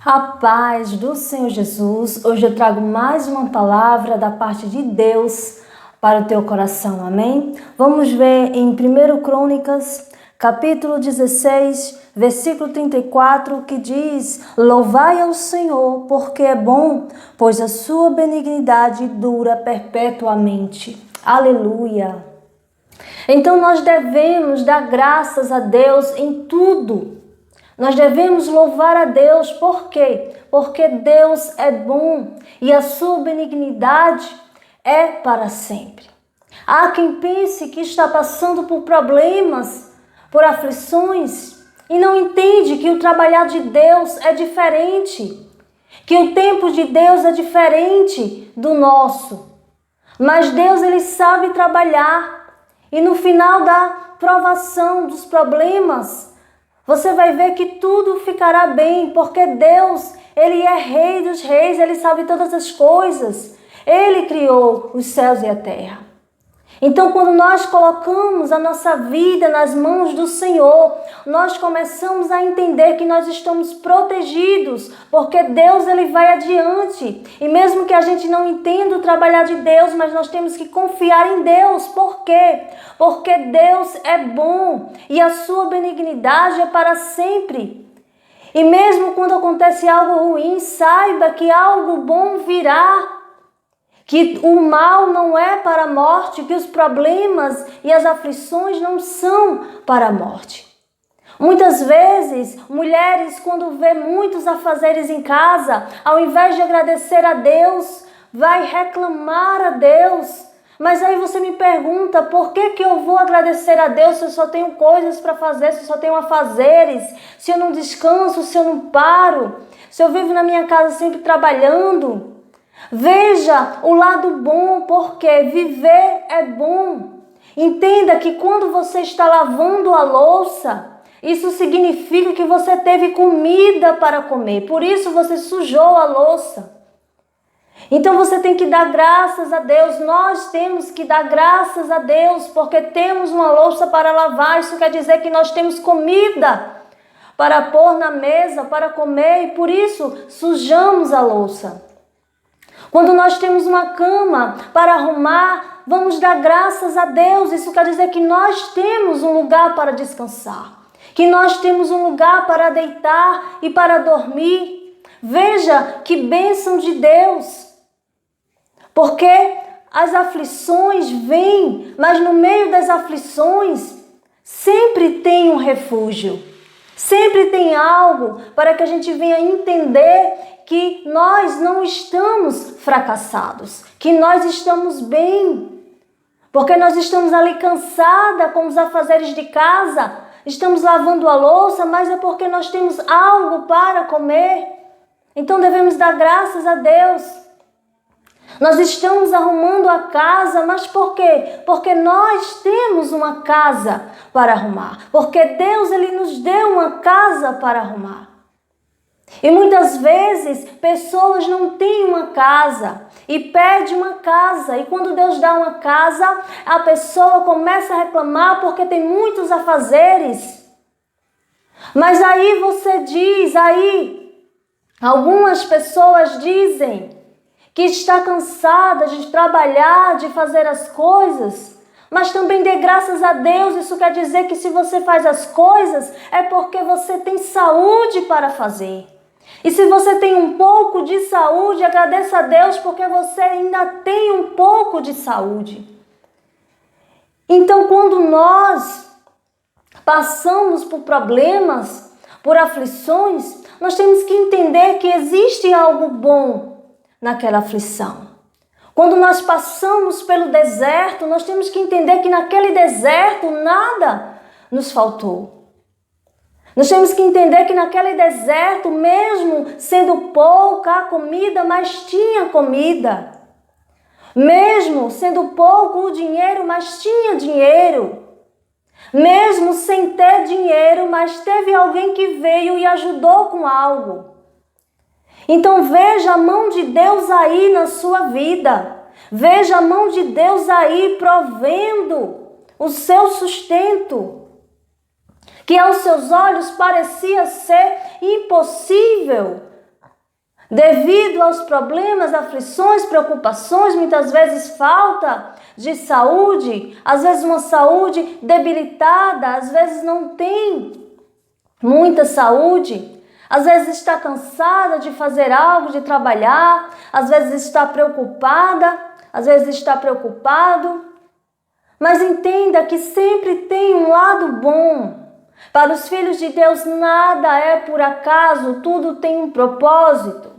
A paz do Senhor Jesus. Hoje eu trago mais uma palavra da parte de Deus para o teu coração, amém? Vamos ver em 1 Crônicas, capítulo 16, versículo 34, que diz: Louvai ao Senhor, porque é bom, pois a sua benignidade dura perpetuamente. Aleluia! Então nós devemos dar graças a Deus em tudo. Nós devemos louvar a Deus, por quê? Porque Deus é bom e a sua benignidade é para sempre. Há quem pense que está passando por problemas, por aflições e não entende que o trabalhar de Deus é diferente, que o tempo de Deus é diferente do nosso. Mas Deus, Ele sabe trabalhar e no final da provação dos problemas, você vai ver que tudo ficará bem, porque Deus, Ele é Rei dos Reis, Ele sabe todas as coisas. Ele criou os céus e a terra. Então, quando nós colocamos a nossa vida nas mãos do Senhor, nós começamos a entender que nós estamos protegidos, porque Deus, Ele vai adiante. E mesmo que a gente não entenda o trabalhar de Deus, mas nós temos que confiar em Deus. Por quê? Porque Deus é bom e a sua benignidade é para sempre. E mesmo quando acontece algo ruim, saiba que algo bom virá. Que o mal não é para a morte, que os problemas e as aflições não são para a morte. Muitas vezes, mulheres, quando vê muitos afazeres em casa, ao invés de agradecer a Deus, vai reclamar a Deus. Mas aí você me pergunta, por que eu vou agradecer a Deus se eu só tenho coisas para fazer, se eu só tenho afazeres, se eu não descanso, se eu não paro, se eu vivo na minha casa sempre trabalhando? Veja o lado bom, porque viver é bom. Entenda que quando você está lavando a louça, isso significa que você teve comida para comer. Por isso você sujou a louça. Então você tem que dar graças a Deus. Nós temos que dar graças a Deus, porque temos uma louça para lavar. Isso quer dizer que nós temos comida para pôr na mesa, para comer. E por isso sujamos a louça. Quando nós temos uma cama para arrumar, vamos dar graças a Deus. Isso quer dizer que nós temos um lugar para descansar, que nós temos um lugar para deitar e para dormir. Veja que bênção de Deus, porque as aflições vêm, mas no meio das aflições sempre tem um refúgio, sempre tem algo para que a gente venha entender que nós não estamos fracassados, que nós estamos bem, porque nós estamos ali cansada com os afazeres de casa, estamos lavando a louça, mas é porque nós temos algo para comer. Então devemos dar graças a Deus. Nós estamos arrumando a casa, mas por quê? Porque nós temos uma casa para arrumar, porque Deus, Ele nos deu uma casa para arrumar. E muitas vezes pessoas não têm uma casa e pedem uma casa. E quando Deus dá uma casa, a pessoa começa a reclamar porque tem muitos afazeres. Mas aí você diz, algumas pessoas dizem que está cansada de trabalhar, de fazer as coisas. Mas também dê graças a Deus. Isso quer dizer que se você faz as coisas, é porque você tem saúde para fazer. E se você tem um pouco de saúde, agradeça a Deus porque você ainda tem um pouco de saúde. Então, quando nós passamos por problemas, por aflições, nós temos que entender que existe algo bom naquela aflição. Quando nós passamos pelo deserto, nós temos que entender que naquele deserto nada nos faltou. Nós temos que entender que naquele deserto, mesmo sendo pouca a comida, mas tinha comida. Mesmo sendo pouco o dinheiro, mas tinha dinheiro. Mesmo sem ter dinheiro, mas teve alguém que veio e ajudou com algo. Então veja a mão de Deus aí na sua vida. Veja a mão de Deus aí provendo o seu sustento, que aos seus olhos parecia ser impossível, devido aos problemas, aflições, preocupações, muitas vezes falta de saúde, às vezes uma saúde debilitada, às vezes não tem muita saúde, às vezes está cansada de fazer algo, de trabalhar, às vezes está preocupada, às vezes está preocupado. Mas entenda que sempre tem um lado bom. Para os filhos de Deus nada é por acaso, tudo tem um propósito.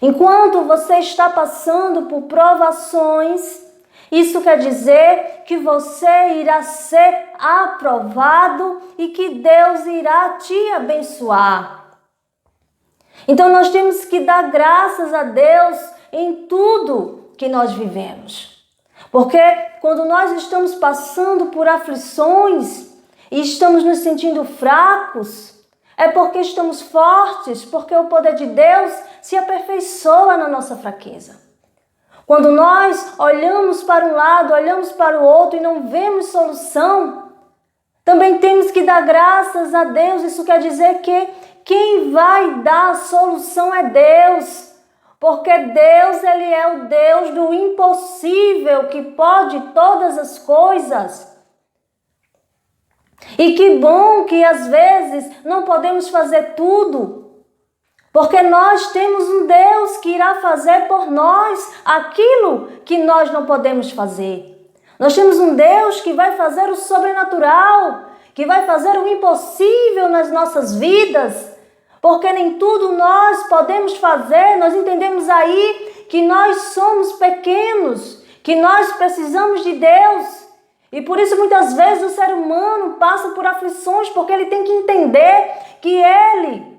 Enquanto você está passando por provações, isso quer dizer que você irá ser aprovado e que Deus irá te abençoar. Então nós temos que dar graças a Deus em tudo que nós vivemos. Porque quando nós estamos passando por aflições e estamos nos sentindo fracos, é porque estamos fortes, porque o poder de Deus se aperfeiçoa na nossa fraqueza. Quando nós olhamos para um lado, olhamos para o outro e não vemos solução, também temos que dar graças a Deus. Isso quer dizer que quem vai dar a solução é Deus. Porque Deus, Ele é o Deus do impossível, que pode todas as coisas. E que bom que às vezes não podemos fazer tudo, porque nós temos um Deus que irá fazer por nós aquilo que nós não podemos fazer. Nós temos um Deus que vai fazer o sobrenatural, que vai fazer o impossível nas nossas vidas. Porque nem tudo nós podemos fazer, nós entendemos aí que nós somos pequenos, que nós precisamos de Deus. E por isso muitas vezes o ser humano passa por aflições, porque ele tem que entender que ele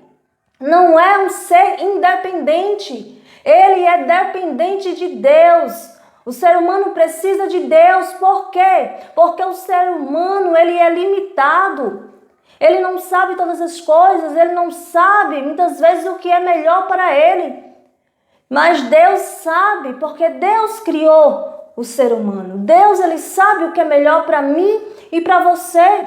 não é um ser independente, ele é dependente de Deus. O ser humano precisa de Deus, por quê? Porque o ser humano ele é limitado. Ele não sabe todas as coisas, ele não sabe muitas vezes o que é melhor para ele. Mas Deus sabe, porque Deus criou o ser humano. Deus, ele sabe o que é melhor para mim e para você.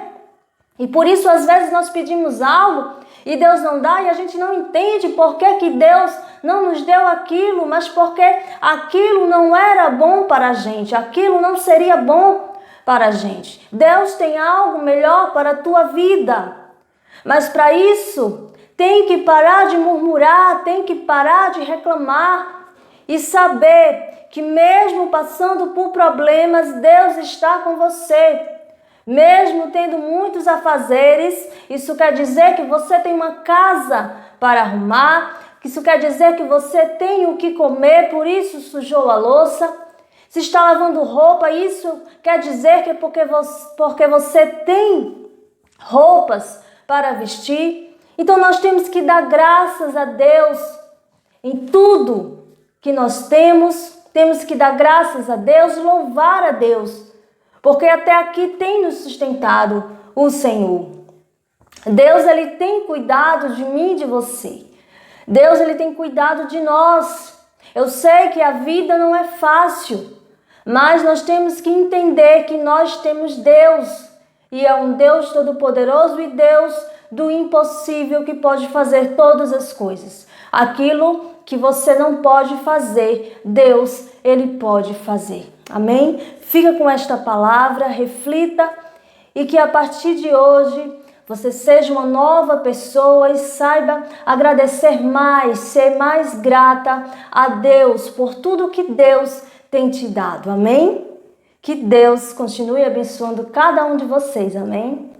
E por isso, às vezes, nós pedimos algo e Deus não dá e a gente não entende por que Deus não nos deu aquilo, mas porque aquilo não era bom para a gente, aquilo não seria bom para a gente. Deus tem algo melhor para a tua vida, mas para isso tem que parar de murmurar, tem que parar de reclamar e saber que mesmo passando por problemas, Deus está com você. Mesmo tendo muitos afazeres, isso quer dizer que você tem uma casa para arrumar, isso quer dizer que você tem o que comer, por isso sujou a louça. Se está lavando roupa, isso quer dizer que é porque você tem roupas para vestir. Então nós temos que dar graças a Deus em tudo que nós temos que dar graças a Deus, louvar a Deus, porque até aqui tem nos sustentado o Senhor. Deus, ele tem cuidado de mim e de você. Deus, ele tem cuidado de nós. Eu sei que a vida não é fácil, mas nós temos que entender que nós temos Deus, e é um Deus todo-poderoso e Deus do impossível, que pode fazer todas as coisas. Aquilo que você não pode fazer, Deus, ele pode fazer. Amém? Fica com esta palavra, reflita e que a partir de hoje você seja uma nova pessoa e saiba agradecer mais, ser mais grata a Deus por tudo que Deus tem te dado. Amém? Que Deus continue abençoando cada um de vocês. Amém?